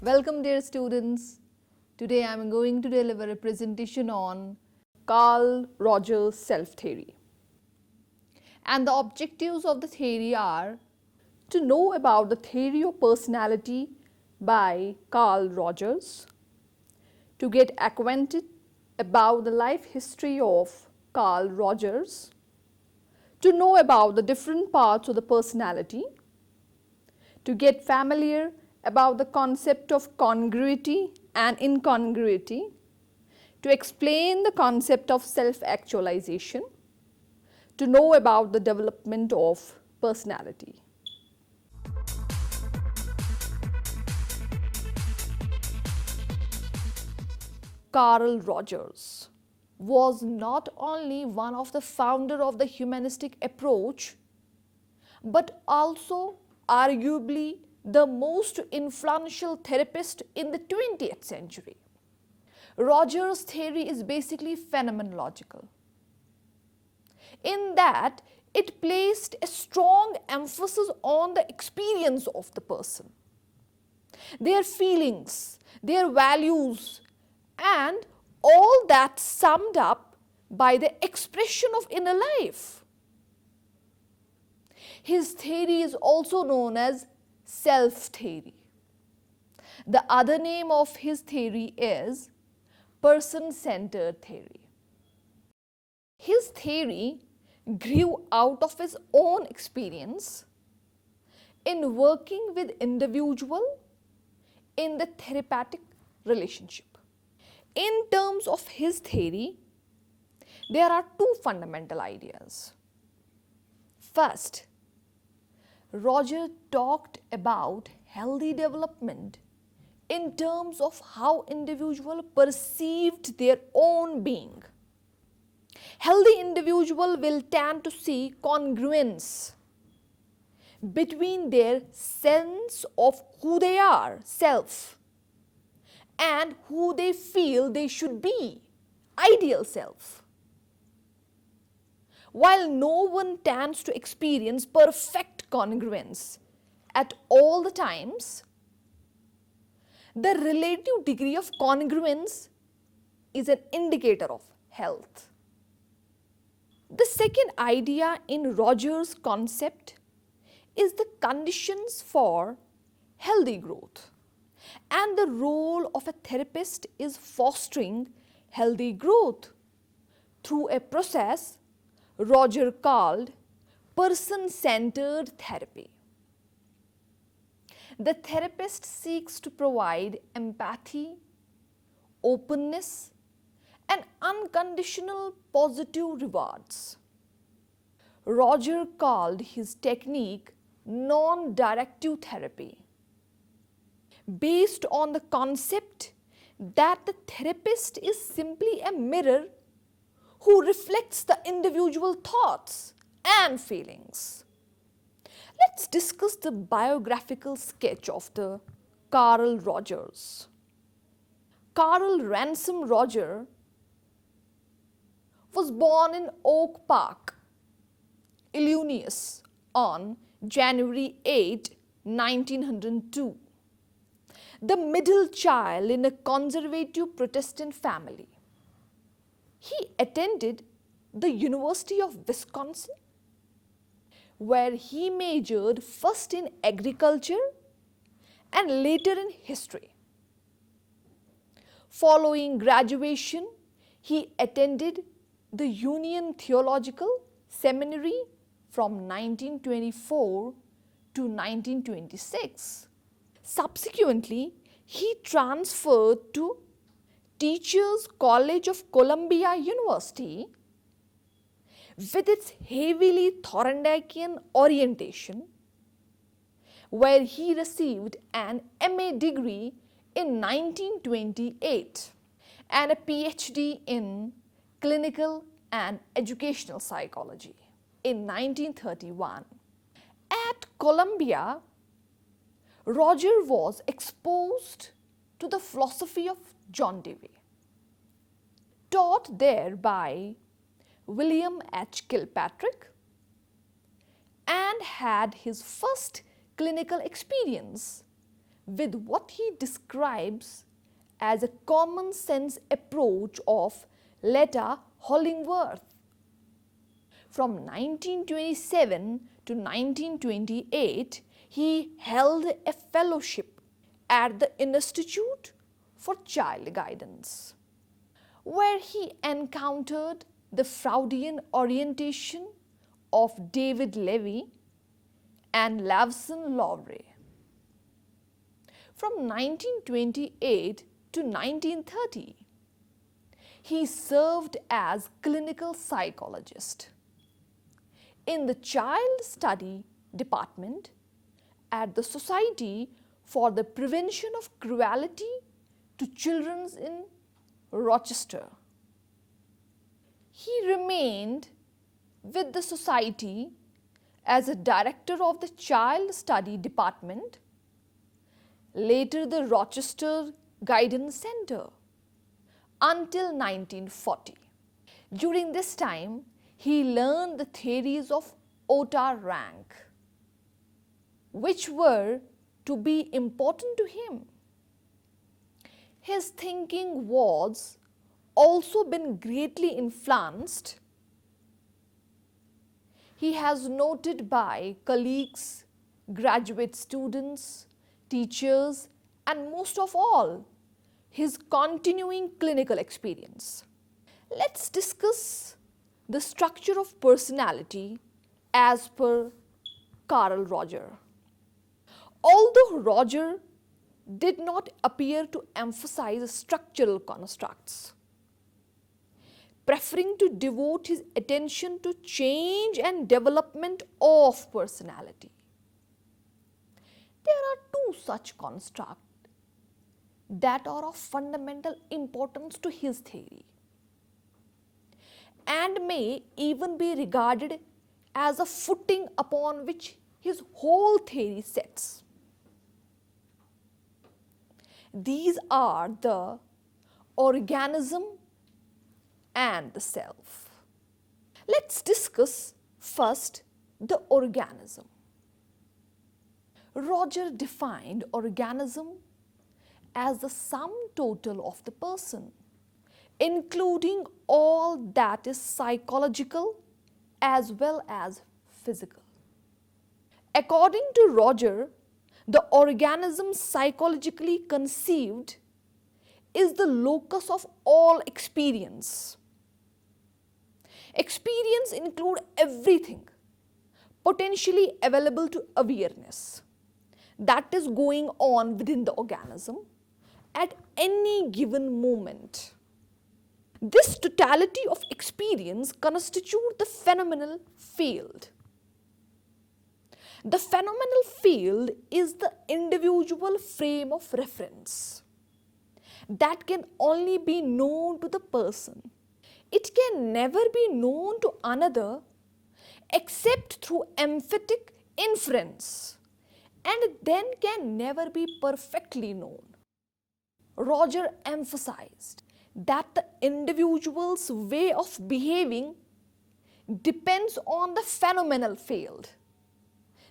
Welcome dear students. Today I am going to deliver a presentation on Carl Rogers self-theory. And the objectives of the theory are to know about the theory of personality by Carl Rogers, to get acquainted about the life history of Carl Rogers, to know about the different parts of the personality, to get familiar about the concept of congruity and incongruity, to explain the concept of self-actualization, to know about the development of personality. Carl Rogers was not only one of the founder of the humanistic approach, but also arguably the most influential therapist in the 20th century. Rogers' theory is basically phenomenological, in that it placed a strong emphasis on the experience of the person, their feelings, their values, and all that summed up by the expression of inner life. His theory is also known as self-theory. The other name of his theory is person-centered theory. His theory grew out of his own experience in working with individual in the therapeutic relationship. In terms of his theory, there are two fundamental ideas. First, Roger talked about healthy development in terms of how individuals perceived their own being. Healthy individual will tend to see congruence between their sense of who they are, self, and who they feel they should be, ideal self. While no one tends to experience perfect congruence at all the times, the relative degree of congruence is an indicator of health. The second idea in Rogers' concept is the conditions for healthy growth, and the role of a therapist is fostering healthy growth through a process Roger called person-centered therapy. The therapist seeks to provide empathy, openness, and unconditional positive rewards. Roger called his technique non-directive therapy, based on the concept that the therapist is simply a mirror who reflects the individual thoughts and feelings. Let's discuss the biographical sketch of the Carl Rogers. Carl Ransom Roger was born in Oak Park, Illinois on January 8, 1902. The middle child in a conservative Protestant family. He attended the University of Wisconsin, where he majored first in agriculture and later in history. Following graduation, he attended the Union Theological Seminary from 1924 to 1926. Subsequently, he transferred to Teachers College of Columbia University with its heavily Thorndykean orientation, where he received an MA degree in 1928 and a PhD in clinical and educational psychology in 1931. At Columbia, Roger was exposed to the philosophy of John Dewey, taught there by William H. Kilpatrick, and had his first clinical experience with what he describes as a common sense approach of Letta Hollingworth. From 1927 to 1928, he held a fellowship at the Institute for Child Guidance, where he encountered the Freudian orientation of David Levy and Lawson Lowry. From 1928 to 1930, he served as clinical psychologist in the Child Study Department at the Society for the Prevention of Cruelty to Children in Rochester. He remained with the Society as a director of the Child Study Department, later the Rochester Guidance Center, until 1940. During this time, he learned the theories of Otto Rank, which were to be important to him. His thinking was also been greatly influenced, he has noted, by colleagues, graduate students, teachers, and most of all, his continuing clinical experience. Let's discuss the structure of personality as per Carl Roger. Although Roger did not appear to emphasize structural constructs, preferring to devote his attention to change and development of personality. There are two such constructs that are of fundamental importance to his theory and may even be regarded as a footing upon which his whole theory sets. These are the organism and the self. Let's discuss first the organism. Roger defined organism as the sum total of the person, including all that is psychological as well as physical. According to Roger, the organism psychologically conceived is the locus of all experience. Experience includes everything potentially available to awareness that is going on within the organism at any given moment. This totality of experience constitutes the phenomenal field. The phenomenal field is the individual frame of reference that can only be known to the person. It can never be known to another except through emphatic inference, and then can never be perfectly known. Roger emphasized that the individual's way of behaving depends on the phenomenal field.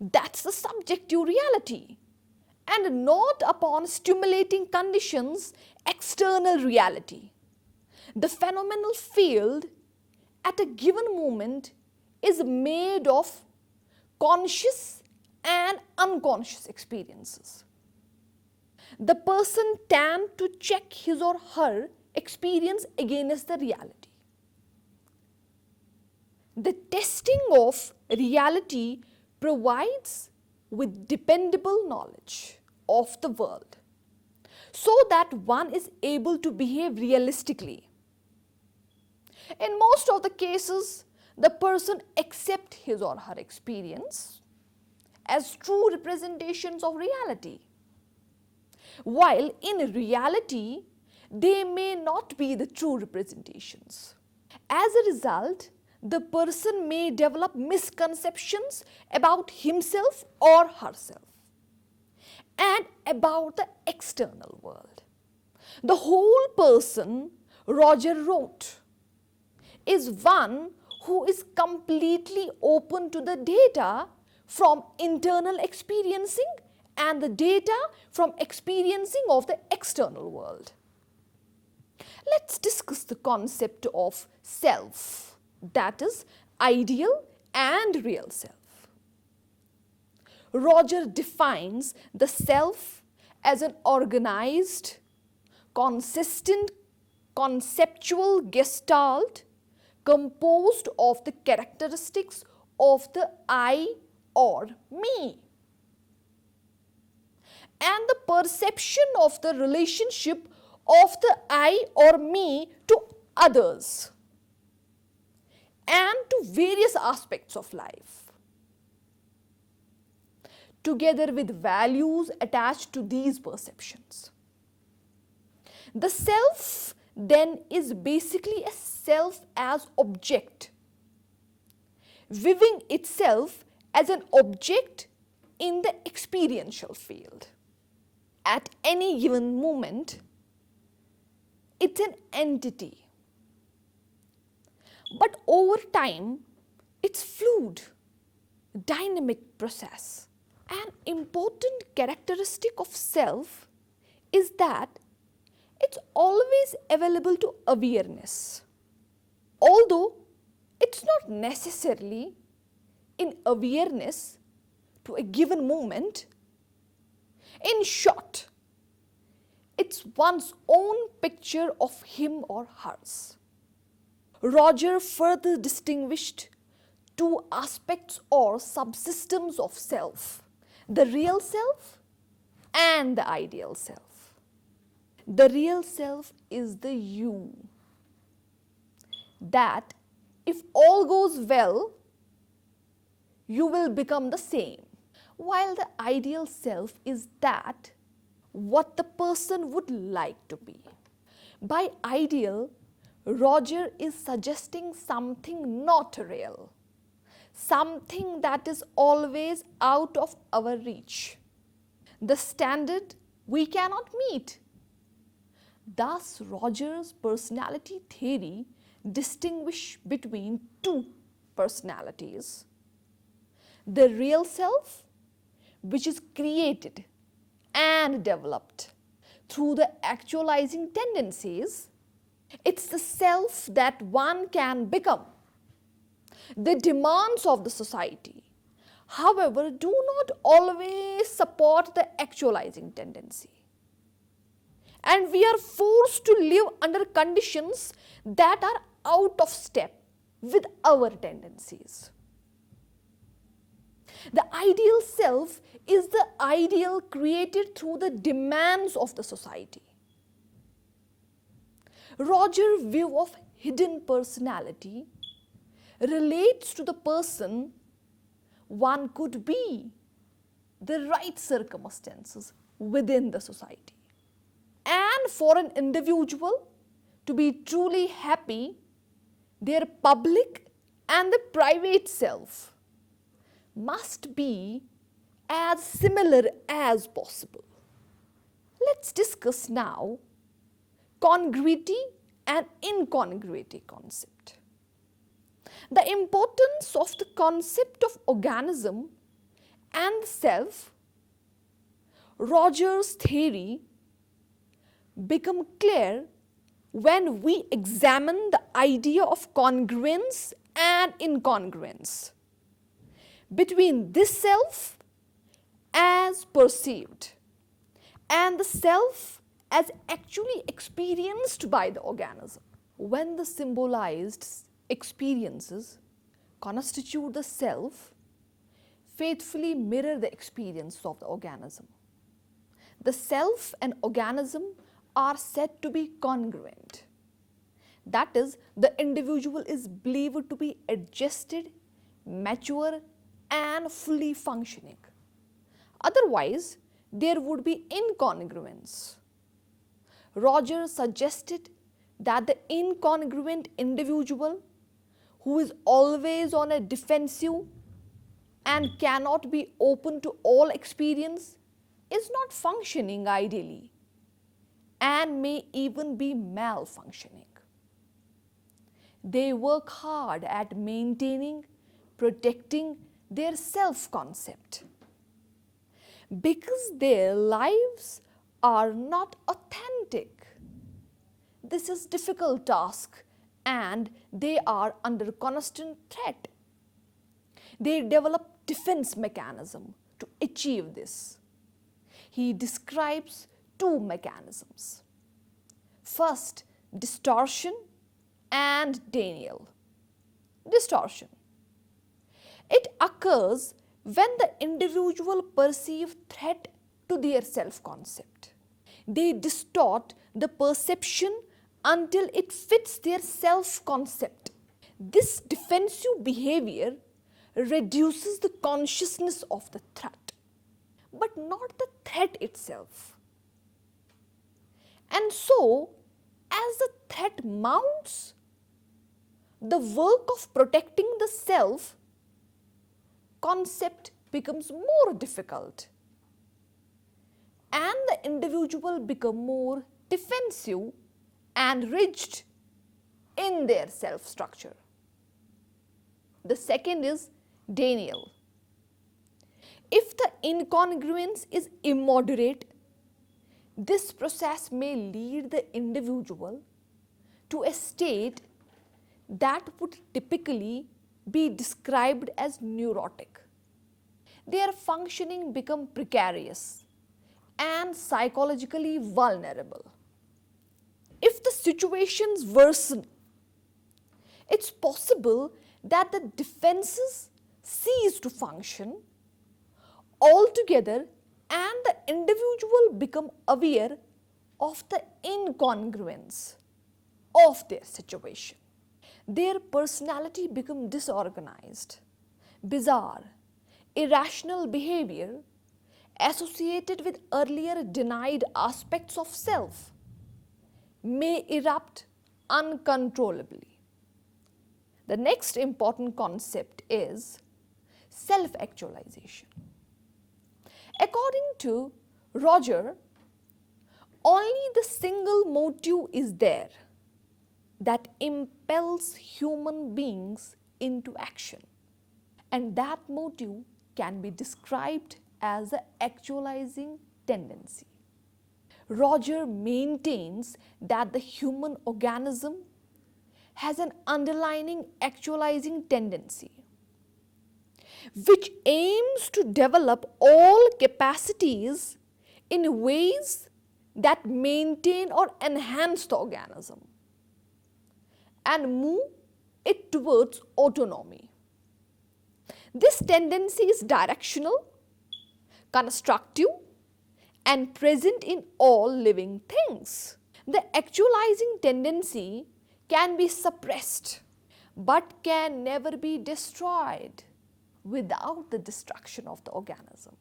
That's the subjective reality, and not upon stimulating conditions, external reality. The phenomenal field at a given moment is made of conscious and unconscious experiences. The person tends to check his or her experience against the reality. The testing of reality provides with dependable knowledge of the world so that one is able to behave realistically. In most of the cases, the person accepts his or her experience as true representations of reality, while in reality, they may not be the true representations. As a result, the person may develop misconceptions about himself or herself and about the external world. The whole person, Roger wrote, is one who is completely open to the data from internal experiencing and the data from experiencing of the external world. Let's discuss the concept of self, that is ideal and real self. Roger defines the self as an organized, consistent, conceptual gestalt composed of the characteristics of the I or me, and the perception of the relationship of the I or me to others and to various aspects of life, together with values attached to these perceptions. The self then is basically a self as object, viewing itself as an object in the experiential field. At any given moment, it's an entity. But over time, it's fluid, dynamic process. An important characteristic of self is that it's always available to awareness, although it's not necessarily in awareness to a given moment. In short, it's one's own picture of him or hers. Roger further distinguished two aspects or subsystems of self: the real self and the ideal self. The real self is the you that, if all goes well, you will become the same, while the ideal self is that what the person would like to be. By ideal, Roger is suggesting something not real, something that is always out of our reach, the standard we cannot meet. Thus, Roger's personality theory distinguishes between two personalities: the real self, which is created and developed through the actualizing tendencies. It's the self that one can become. The demands of the society, however, do not always support the actualizing tendency, and we are forced to live under conditions that are out of step with our tendencies. The ideal self is the ideal created through the demands of the society. Roger's view of hidden personality relates to the person one could be, the right circumstances within the society. And for an individual to be truly happy, their public and the private self must be as similar as possible. Let's discuss now congruity and incongruity concept. The importance of the concept of organism and self, Roger's theory, become clear when we examine the idea of congruence and incongruence between this self as perceived and the self as actually experienced by the organism. When the symbolized experiences constitute the self, faithfully mirror the experience of the organism. The self and organism are said to be congruent. That is, the individual is believed to be adjusted, mature, and fully functioning. Otherwise, there would be incongruence. Roger suggested that the incongruent individual, who is always on a defensive and cannot be open to all experience, is not functioning ideally and may even be malfunctioning. They work hard at maintaining, protecting their self-concept. because their lives are not authentic. This is a difficult task and they are under constant threat. They develop defense mechanism to achieve this. He describes two mechanisms. First, distortion and denial. Distortion. It occurs when the individual perceives threat to their self-concept. They distort the perception until it fits their self-concept. This defensive behavior reduces the consciousness of the threat, but not the threat itself. And so, as the threat mounts, the work of protecting the self concept becomes more difficult and the individual become more defensive and rigid in their self structure. The second is denial. If the incongruence is immoderate, this process may lead the individual to a state that would typically be described as neurotic. Their functioning become precarious and psychologically vulnerable. If the situations worsen, it's possible that the defenses cease to function altogether and the individual become aware of the incongruence of their situation. Their personality become disorganized, bizarre, irrational behavior associated with earlier denied aspects of self may erupt uncontrollably. The next important concept is self-actualization. According to Roger, only the single motive is there that impels human beings into action, and that motive can be described as the actualizing tendency. Roger maintains that the human organism has an underlying actualizing tendency, which aims to develop all capacities in ways that maintain or enhance the organism and move it towards autonomy. This tendency is directional, constructive, and present in all living things. The actualizing tendency can be suppressed but can never be destroyed without the destruction of the organism.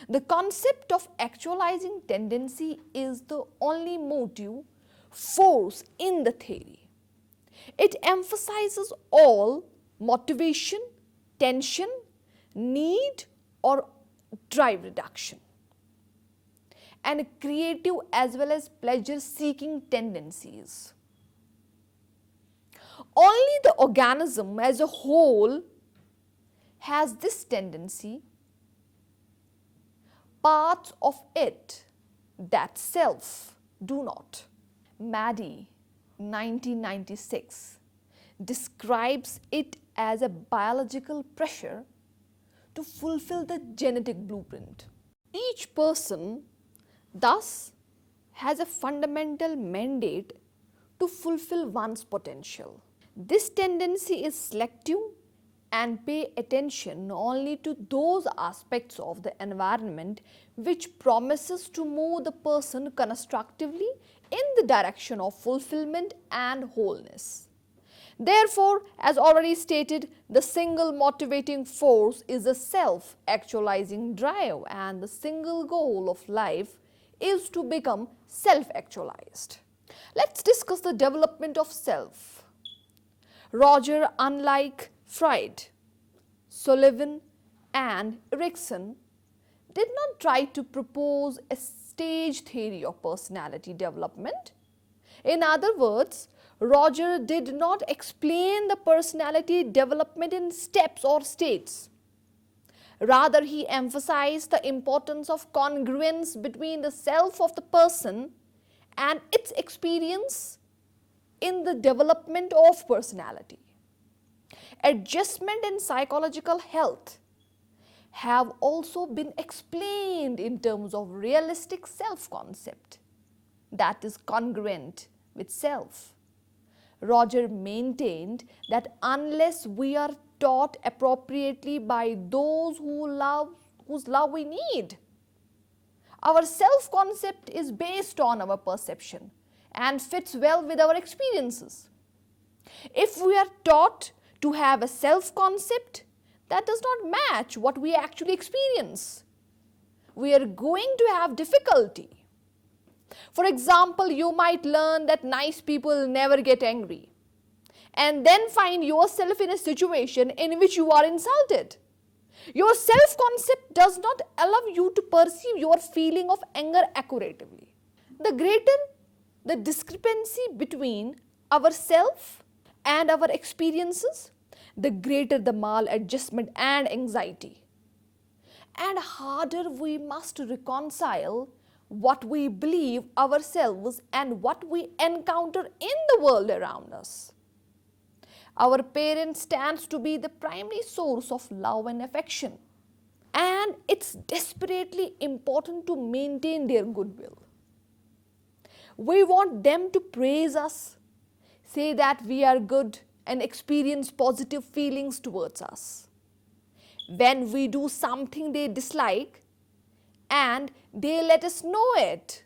The concept of actualizing tendency is the only motive force in the theory. It emphasizes all motivation, tension, need or drive reduction, and creative as well as pleasure-seeking tendencies. Only the organism as a whole has this tendency. Parts of it, that self, do not. Maddie, 1996, describes it as a biological pressure to fulfill the genetic blueprint. Each person thus has a fundamental mandate to fulfill one's potential. This tendency is selective and pay attention only to those aspects of the environment which promises to move the person constructively in the direction of fulfillment and wholeness. Therefore, as already stated, the single motivating force is the self-actualizing drive, and the single goal of life is to become self-actualized. Let's discuss the development of self. Roger, unlike Freud, Sullivan and Erikson, did not try to propose a stage theory of personality development. In other words, Roger did not explain the personality development in steps or states. Rather, he emphasized the importance of congruence between the self of the person and its experience in the development of personality. Adjustment in psychological health have also been explained in terms of realistic self-concept that is congruent with self. Roger maintained that unless we are taught appropriately by those whose love we need, our self-concept is based on our perception and fits well with our experiences. If we are taught to have a self-concept that does not match what we actually experience, we are going to have difficulty. For example, you might learn that nice people never get angry, and then find yourself in a situation in which you are insulted. Your self-concept does not allow you to perceive your feeling of anger accurately. The greater the discrepancy between ourself and our experiences, the greater the maladjustment and anxiety. And harder we must reconcile what we believe ourselves and what we encounter in the world around us. Our parent stands to be the primary source of love and affection, and it's desperately important to maintain their goodwill. We want them to praise us, say that we are good, and experience positive feelings towards us. When we do something they dislike and they let us know it,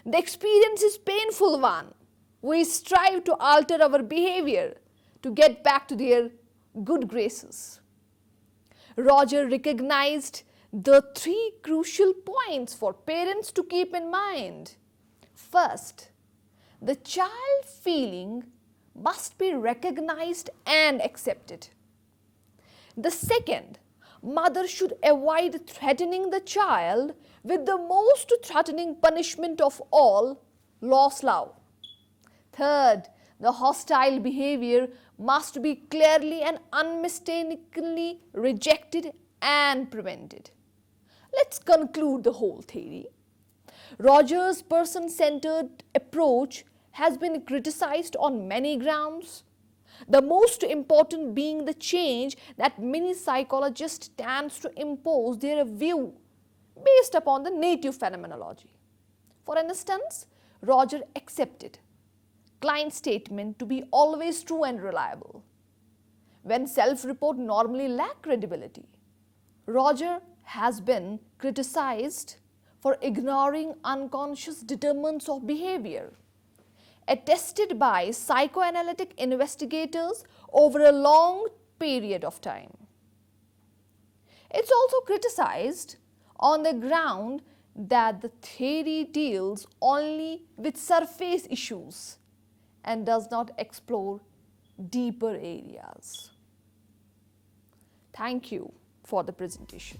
the experience is a painful one. We strive to alter our behavior to get back to their good graces. Roger recognized the three crucial points for parents to keep in mind. First, the child feeling must be recognized and accepted. The second, mother should avoid threatening the child with the most threatening punishment of all, lost love. Third, the hostile behavior must be clearly and unmistakably rejected and prevented. Let's conclude the whole theory. Roger's person-centered approach has been criticized on many grounds, the most important being the change that many psychologists tend to impose their view based upon the native phenomenology. For instance, Roger accepted client statement to be always true and reliable, when self-report normally lack credibility. Roger has been criticized for ignoring unconscious determinants of behavior, attested by psychoanalytic investigators over a long period of time. It's also criticized on the ground that the theory deals only with surface issues and does not explore deeper areas. Thank you for the presentation.